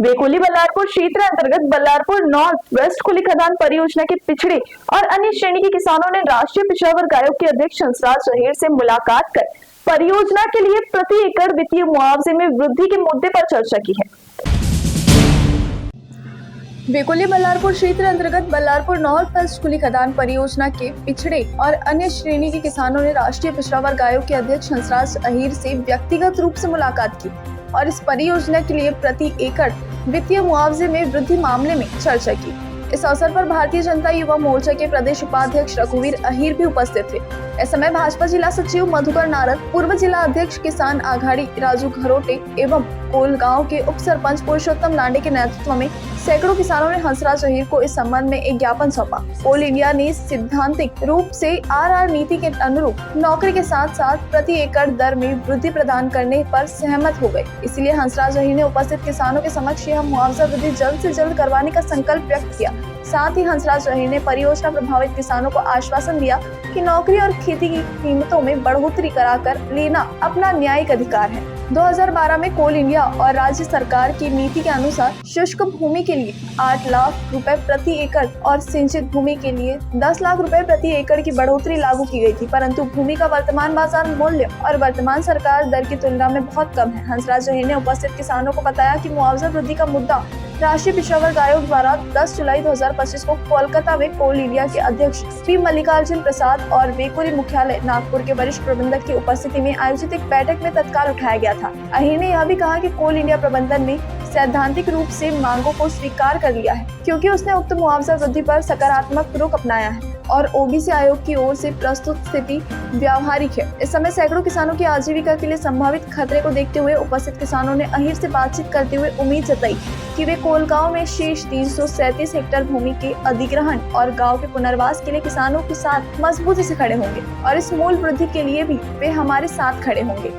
वेकोली बल्लारपुर क्षेत्र अंतर्गत Ballarpur north west खुली खदान परियोजना के पिछड़े और अन्य श्रेणी के किसानों ने राष्ट्रीय पिछड़ा वर्ग आयोग के अध्यक्ष हंसराज अहीर से मुलाकात कर परियोजना के लिए प्रति एकड़ वित्तीय मुआवजे में वृद्धि के मुद्दे पर चर्चा की है। वेकोली बल्लारपुर क्षेत्र अंतर्गत बल्लारपुर नॉर्थ वेस्ट खुली खदान परियोजना के पिछड़े और अन्य श्रेणी के किसानों ने राष्ट्रीय पिछड़ा वर्ग आयोग के अध्यक्ष हंसराज अहीर से व्यक्तिगत रूप से मुलाकात की और इस परियोजना के लिए प्रति एकड़ वित्तीय मुआवजे में वृद्धि मामले में चर्चा की। इस अवसर पर भारतीय जनता युवा मोर्चा के प्रदेश उपाध्यक्ष रघुवीर अहीर भी उपस्थित थे। इस समय भाजपा जिला सचिव मधुकर नारद, पूर्व जिला अध्यक्ष किसान आघाड़ी राजू घरोटे एवं कोल गांव के उप सरपंच पुरुषोत्तम लांडे के नेतृत्व में सैकड़ों किसानों ने हंसराज अहीर को इस संबंध में एक ज्ञापन सौंपा। कोल इंडिया ने सिद्धांतिक रूप से आरआर नीति के अनुरूप नौकरी के साथ साथ प्रति एकड़ दर में वृद्धि प्रदान करने पर सहमत हो गए। इसलिए हंसराज अहीर ने उपस्थित किसानों के समक्ष यह मुआवजा वृद्धि जल्द से जल्द करवाने का संकल्प व्यक्त किया। साथ ही हंसराज अहीर ने परियोजना प्रभावित किसानों को आश्वासन दिया कि नौकरी और खेती की कीमतों में बढ़ोतरी कराकर लेना अपना न्यायिक अधिकार है। 2012 में कोल इंडिया और राज्य सरकार की नीति के अनुसार शुष्क भूमि के लिए 8 लाख रुपए प्रति एकड़ और सिंचित भूमि के लिए 10 लाख रुपए प्रति एकड़ की बढ़ोतरी लागू की गई थी, परंतु भूमि का वर्तमान बाजार मूल्य और वर्तमान सरकार दर की तुलना में बहुत कम है। हंसराज अहीर ने उपस्थित किसानों को बताया कि मुआवजा वृद्धि का मुद्दा राष्ट्रीय पिछड़ा वर्ग आयोग द्वारा 10 जुलाई 2025 को कोलकाता में कोल इंडिया के अध्यक्ष पी मल्लिकार्जुन प्रसाद और वेकोली मुख्यालय नागपुर के वरिष्ठ प्रबंधक की उपस्थिति में आयोजित एक बैठक में तत्काल उठाया गया था। अहीर ने यह भी कहा कि कोल इंडिया प्रबंधन ने सैद्धांतिक रूप से मांगों को स्वीकार कर लिया है, क्योंकि उसने उक्त मुआवजा वृद्धि पर सकारात्मक रुख अपनाया है और ओबीसी आयोग की ओर से प्रस्तुत स्थिति व्यावहारिक है। इस समय सैकड़ों किसानों की आजीविका के लिए संभावित खतरे को देखते हुए उपस्थित किसानों ने अहीर से बातचीत करते हुए उम्मीद जताई कि वे कोल गांव में शेष 337 हेक्टेयर भूमि के अधिग्रहण और गांव के पुनर्वास के लिए किसानों के साथ मजबूती से खड़े होंगे और इस मूल वृद्धि के लिए भी वे हमारे साथ खड़े होंगे।